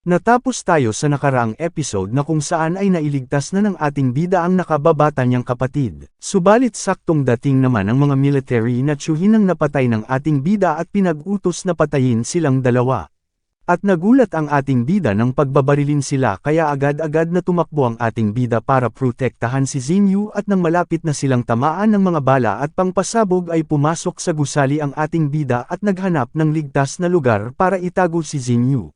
Natapos tayo sa nakaraang episode na kung saan ay nailigtas na ng ating bida ang nakababata niyang kapatid. Subalit saktong dating naman ang mga military na tiyuhin ang napatay ng ating bida at pinag-utos na patayin silang dalawa. At nagulat ang ating bida nang pagbabarilin sila kaya agad-agad na tumakbo ang ating bida para protektahan si Xinyu at nang malapit na silang tamaan ng mga bala at pangpasabog ay pumasok sa gusali ang ating bida at naghanap ng ligtas na lugar para itago si Xinyu.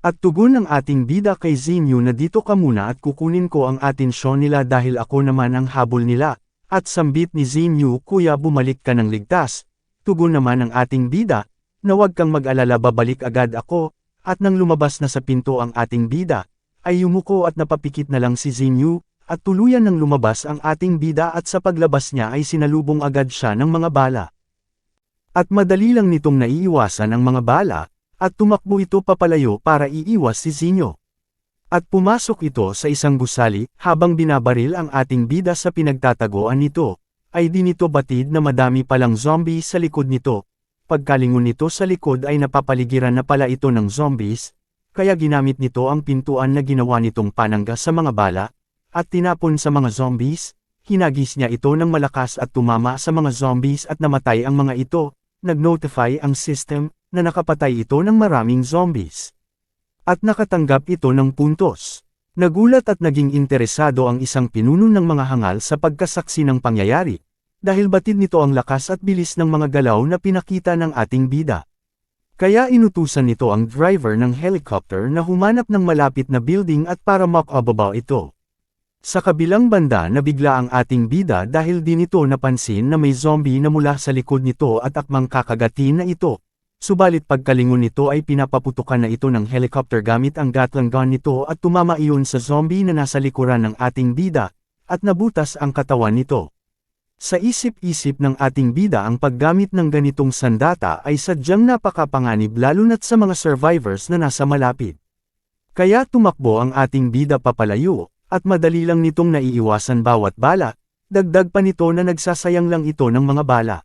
At tugon ng ating bida kay Xinyu na dito ka muna at kukunin ko ang atensyon nila dahil ako naman ang habol nila. At sambit ni Xinyu, kuya bumalik ka ng ligtas. Tugon naman ng ating bida, na huwag kang mag-alala babalik agad ako, at nang lumabas na sa pinto ang ating bida, ay yumuko at napapikit na lang si Xinyu, at tuluyan nang lumabas ang ating bida at sa paglabas niya ay sinalubong agad siya ng mga bala. At madali lang nitong naiiwasan ang mga bala, at tumakbo ito papalayo para iiwas si Xinyu. At pumasok ito sa isang gusali, habang binabaril ang ating bida sa pinagtataguan nito, ay di nito batid na madami palang zombie sa likod nito. Pagkalingon nito sa likod ay napapaligiran na pala ito ng zombies, kaya ginamit nito ang pintuan na ginawa nitong panangga sa mga bala, at tinapon sa mga zombies, hinagis niya ito ng malakas at tumama sa mga zombies at namatay ang mga ito, nag-notify ang system, na nakapatay ito ng maraming zombies. At nakatanggap ito ng puntos. Nagulat at naging interesado ang isang pinuno ng mga hangal sa pagkasaksi ng pangyayari, dahil batid nito ang lakas at bilis ng mga galaw na pinakita ng ating bida. Kaya inutusan nito ang driver ng helicopter na humanap ng malapit na building at para makababa ito. Sa kabilang banda nabigla ang ating bida dahil di nito napansin na may zombie na mula sa likod nito at akmang kakagatin na ito. Subalit pagkalingon nito ay pinapaputukan na ito ng helicopter gamit ang Gatling gun nito at tumama iyon sa zombie na nasa likuran ng ating bida, at nabutas ang katawan nito. Sa isip-isip ng ating bida ang paggamit ng ganitong sandata ay sadyang napakapanganib lalo na't sa mga survivors na nasa malapit. Kaya tumakbo ang ating bida papalayo, at madali lang nitong naiiwasan bawat bala, dagdag pa nito na nagsasayang lang ito ng mga bala.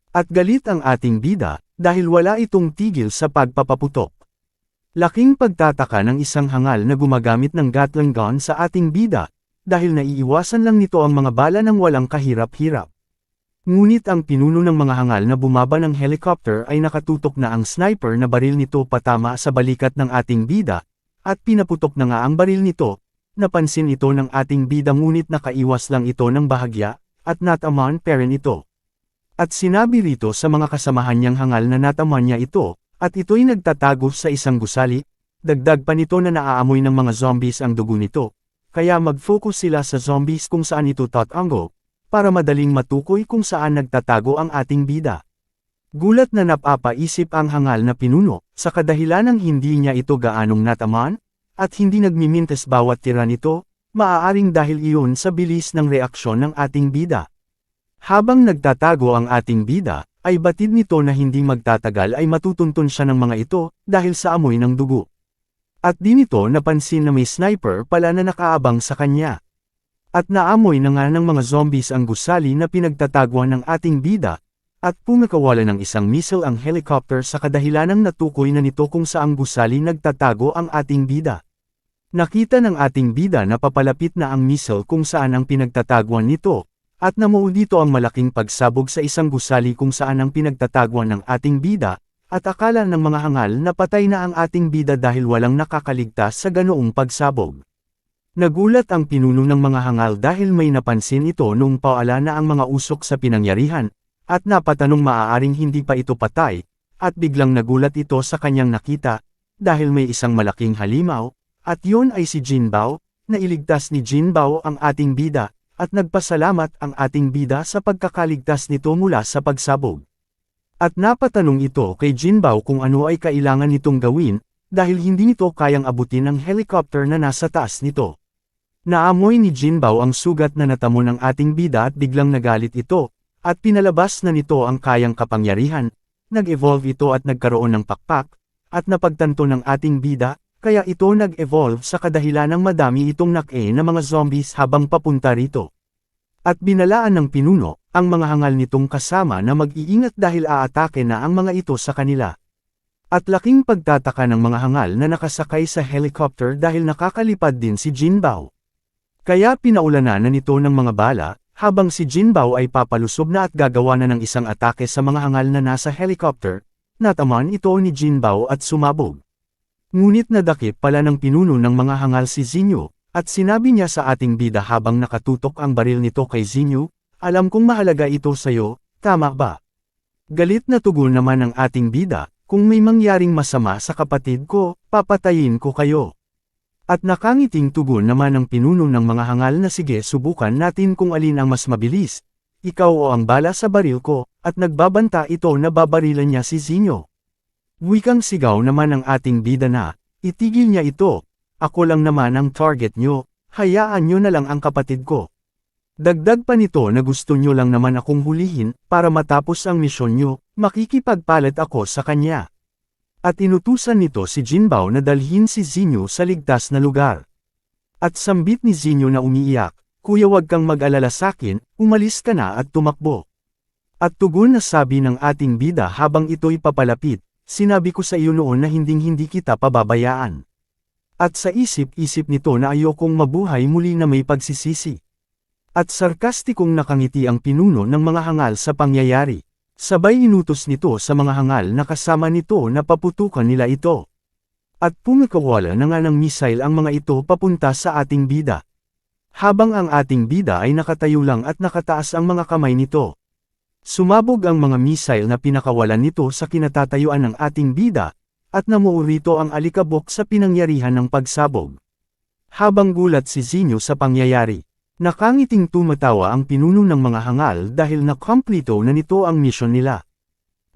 At galit ang ating bida, dahil wala itong tigil sa pagpapaputok. Laking pagtataka ng isang hangal na gumagamit ng Gatling gun sa ating bida, dahil naiiwasan lang nito ang mga bala ng walang kahirap-hirap. Ngunit ang pinuno ng mga hangal na bumaba ng helicopter ay nakatutok na ang sniper na baril nito patama sa balikat ng ating bida, at pinaputok na nga ang baril nito, napansin ito ng ating bida ngunit nakaiwas lang ito ng bahagya, at natamaan pa rin ito. At sinabi rito sa mga kasamahan niyang hangal na nataman niya ito, at ito'y nagtatago sa isang gusali, dagdag pa nito na naaamoy ng mga zombies ang dugo nito, kaya mag-focus sila sa zombies kung saan ito tatango, para madaling matukoy kung saan nagtatago ang ating bida. Gulat na napapaisip ang hangal na pinuno, sa kadahilanang hindi niya ito gaanong nataman, at hindi nagmimintes bawat tira nito, maaaring dahil iyon sa bilis ng reaksyon ng ating bida. Habang nagtatago ang ating bida, ay batid nito na hindi magtatagal ay matutuntun siya ng mga ito, dahil sa amoy ng dugo. At di nito napansin na may sniper pala na nakaabang sa kanya. At naamoy na nga ng mga zombies ang gusali na pinagtataguan ng ating bida, at pumakawala ng isang missile ang helicopter sa kadahilanang natukoy na nito kung saang gusali nagtatago ang ating bida. Nakita ng ating bida na papalapit na ang missile kung saan ang pinagtataguan nito, at namuo dito ang malaking pagsabog sa isang gusali kung saan ang pinagtataguan ng ating bida, at akala ng mga hangal na patay na ang ating bida dahil walang nakakaligtas sa ganoong pagsabog. Nagulat ang pinuno ng mga hangal dahil may napansin ito noong paala na ang mga usok sa pinangyarihan, at napatanong maaaring hindi pa ito patay, at biglang nagulat ito sa kanyang nakita, dahil may isang malaking halimaw, at yun ay si Jinbao, na iligtas ni Jinbao ang ating bida, at nagpasalamat ang ating bida sa pagkakaligtas nito mula sa pagsabog. At napatanong ito kay Jinbao kung ano ay kailangan nitong gawin, dahil hindi nito kayang abutin ang helicopter na nasa taas nito. Naamoy ni Jinbao ang sugat na natamo ng ating bida at biglang nagalit ito, at pinalabas na nito ang kayang kapangyarihan, nag-evolve ito at nagkaroon ng pakpak, at napagtanto ng ating bida, kaya ito nag-evolve sa kadahilanang madami itong nake na mga zombies habang papunta rito. At binalaan ng pinuno, ang mga hangal nitong kasama na mag-iingat dahil aatake na ang mga ito sa kanila. At laking pagtataka ng mga hangal na nakasakay sa helicopter dahil nakakalipad din si Jinbao. Kaya pinaulanan na nito ng mga bala, habang si Jinbao ay papalusob na at gagawa na ng isang atake sa mga hangal na nasa helicopter, nataman ito ni Jinbao at sumabog. Ngunit nadakip pala ng pinuno ng mga hangal si Zinyu, at sinabi niya sa ating bida habang nakatutok ang baril nito kay Zinyu, alam kong mahalaga ito sa'yo, tama ba? Galit na tugon naman ng ating bida, kung may mangyaring masama sa kapatid ko, papatayin ko kayo. At nakangiting tugon naman ng pinuno ng mga hangal na sige subukan natin kung alin ang mas mabilis, ikaw o ang bala sa baril ko, at nagbabanta ito na babarilan niya si Zinyu. Wikang sigaw naman ng ating bida na, itigil niya ito, ako lang naman ang target nyo, hayaan nyo na lang ang kapatid ko. Dagdag pa nito na gusto nyo lang naman akong hulihin, para matapos ang misyon nyo, makikipagpalit ako sa kanya. At inutusan nito si Jinbao na dalhin si Zinyu sa ligtas na lugar. At sambit ni Zinyu na umiiyak, kuya wag kang mag-alala sakin, umalis ka na at tumakbo. At tugon na sabi ng ating bida habang ito'y papalapit, sinabi ko sa iyo noon na hindi kita pababayaan. At sa isip-isip nito na ayokong mabuhay muli na may pagsisisi. At sarkastikong nakangiti ang pinuno ng mga hangal sa pangyayari. Sabay inutos nito sa mga hangal na kasama nito na paputukan nila ito. At pumikawala na nga ng missile ang mga ito papunta sa ating bida. Habang ang ating bida ay nakatayo lang at nakataas ang mga kamay nito. Sumabog ang mga missile na pinakawalan nito sa kinatatayuan ng ating bida, at namuo rito ang alikabok sa pinangyarihan ng pagsabog. Habang gulat si Zinyu sa pangyayari, nakangiting tumatawa ang pinuno ng mga hangal dahil nakomplito na nito ang misyon nila.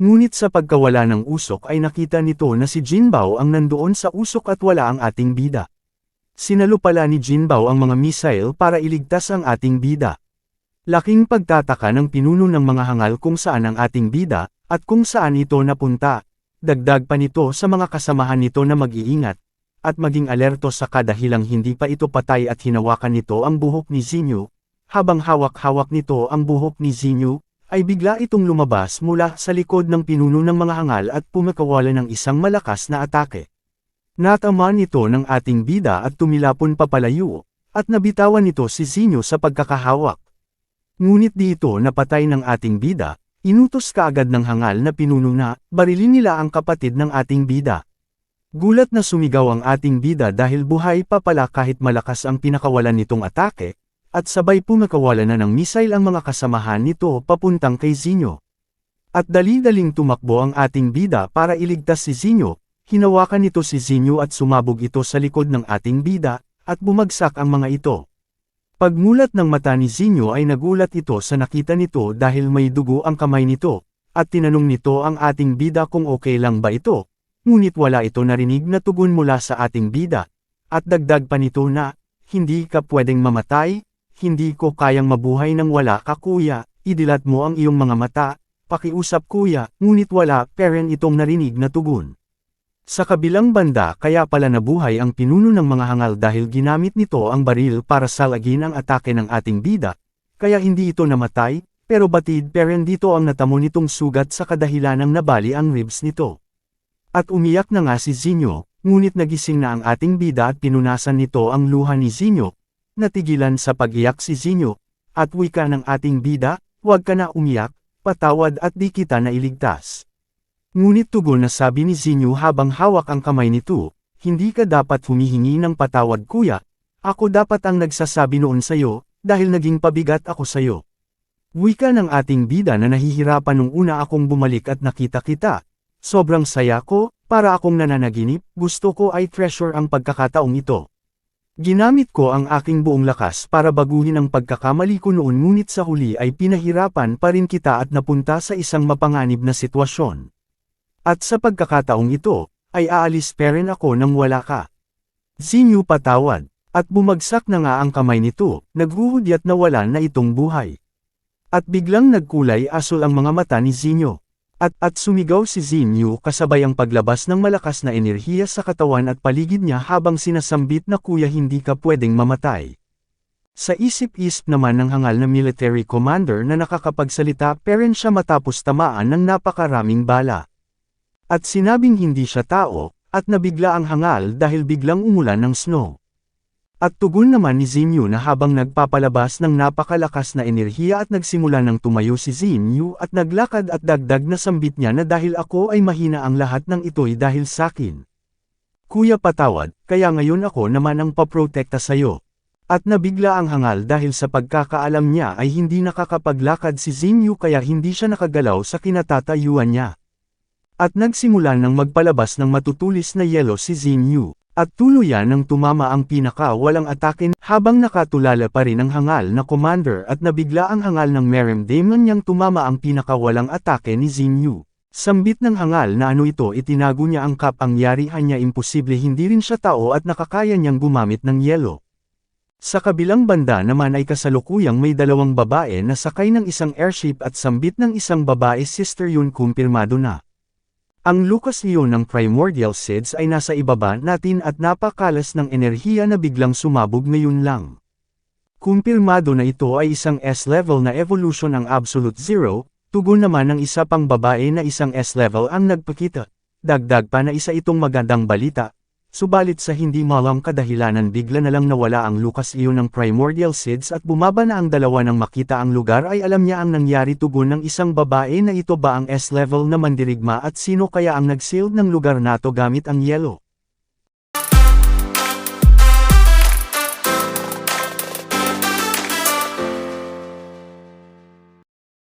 Ngunit sa pagkawala ng usok ay nakita nito na si Jinbao ang nandoon sa usok at wala ang ating bida. Sinalo pala ni Jinbao ang mga missile para iligtas ang ating bida. Laking pagtataka ng pinuno ng mga hangal kung saan ang ating bida, at kung saan ito napunta. Dagdag pa nito sa mga kasamahan nito na mag-iingat, at maging alerto sa kadahilang hindi pa ito patay at hinawakan nito ang buhok ni Zinyu. Habang hawak-hawak nito ang buhok ni Zinyu, ay bigla itong lumabas mula sa likod ng pinuno ng mga hangal at pumakawala ng isang malakas na atake. Natamaan ito ng ating bida at tumilapon papalayo, at nabitawan nito si Zinyu sa pagkakahawak. Ngunit dito napatay ng ating bida, inutos kaagad ng hangal na pinuno na, barilin nila ang kapatid ng ating bida. Gulat na sumigaw ang ating bida dahil buhay pa pala kahit malakas ang pinakawalan nitong atake, at sabay pumakawalan na ng missile ang mga kasamahan nito papuntang kay Zinyu. At dali-daling tumakbo ang ating bida para iligtas si Zinyu, hinawakan nito si Zinyu at sumabog ito sa likod ng ating bida, at bumagsak ang mga ito. Pagmulat ng mata ni Zinyu ay nagulat ito sa nakita nito dahil may dugo ang kamay nito, at tinanong nito ang ating bida kung okay lang ba ito, ngunit wala ito narinig na tugon mula sa ating bida, at dagdag pa nito na, hindi ka pwedeng mamatay, hindi ko kayang mabuhay nang wala ka kuya, idilat mo ang iyong mga mata, pakiusap kuya, ngunit wala peren itong narinig na tugon. Sa kabilang banda kaya pala nabuhay ang pinuno ng mga hangal dahil ginamit nito ang baril para salagin ang atake ng ating bida, kaya hindi ito namatay, pero batid peren dito ang natamo nitong sugat sa kadahilanang nabali ang ribs nito. At umiyak na nga si Zinyu, ngunit nagising na ang ating bida at pinunasan nito ang luha ni Zinyu, natigilan sa pag-iyak si Zinyu, at wika ng ating bida, huwag ka na umiyak, patawad at di kita na iligtas. Ngunit tugon na sabi ni Zinyu habang hawak ang kamay nito, hindi ka dapat humihingi ng patawad kuya, ako dapat ang nagsasabi noon sayo, dahil naging pabigat ako sayo. Wika ng ating bida na nahihirapan nung una akong bumalik at nakita kita. Sobrang saya ko, para akong nananaginip, gusto ko ay treasure ang pagkakataong ito. Ginamit ko ang aking buong lakas para baguhin ang pagkakamali ko noon ngunit sa huli ay pinahirapan pa rin kita at napunta sa isang mapanganib na sitwasyon. At sa pagkakataong ito, ay aalis pa rin ako nang wala ka. Zinyu patawad, at bumagsak na nga ang kamay nito, naghuhudyat na wala na itong buhay. At biglang nagkulay asul ang mga mata ni Zinyu. At sumigaw si Zinyu kasabay ang paglabas ng malakas na enerhiya sa katawan at paligid niya habang sinasambit na kuya hindi ka pwedeng mamatay. Sa isip-isip naman ng hangal na military commander na nakakapagsalita pa rin siya matapos tamaan ng napakaraming bala. At sinabing hindi siya tao, at nabigla ang hangal dahil biglang umulan ng snow. At tugon naman ni Xinyu na habang nagpapalabas ng napakalakas na enerhiya at nagsimula ng tumayo si Xinyu at naglakad at dagdag na sambit niya na dahil ako ay mahina ang lahat ng ito'y dahil sakin. Kuya patawad, kaya ngayon ako naman ang paprotekta sa'yo. At nabigla ang hangal dahil sa pagkakaalam niya ay hindi nakakapaglakad si Xinyu kaya hindi siya nakagalaw sa kinatatayuan niya. At nagsimula ng magpalabas ng matutulis na yelo si Xinyu, at tuluyan ng tumama ang pinaka-walang atake habang nakatulala pa rin ang hangal na commander at nabigla ang hangal ng Merem Demon niyang tumama ang pinaka-walang atake ni Xinyu. Sambit ng hangal na ano ito itinago niya ang ang yarihan niya imposible hindi rin siya tao at nakakaya niyang gumamit ng yelo. Sa kabilang banda naman ay kasalukuyang may dalawang babae na sakay ng isang airship at sambit ng isang babae Sister Yun kumpirmado na. Ang Lucas Leon ng Primordial Seeds ay nasa ibaba natin at napakalas ng enerhiya na biglang sumabog ngayon lang. Kumpirmado na ito ay isang S-level na evolution ang Absolute Zero, tugon naman ng isa pang babae na isang S-level ang nagpakita. Dagdag pa na isa itong magandang balita. Subalit sa hindi malang kadahilanan bigla na lang nawala ang Lucas Leon ng Primordial Seeds at bumaba na ang dalawa nang makita ang lugar ay alam niya ang nangyari tugon ng isang babae na ito ba ang S-level na mandirigma at sino kaya ang nag-sealed ng lugar nato gamit ang yelo.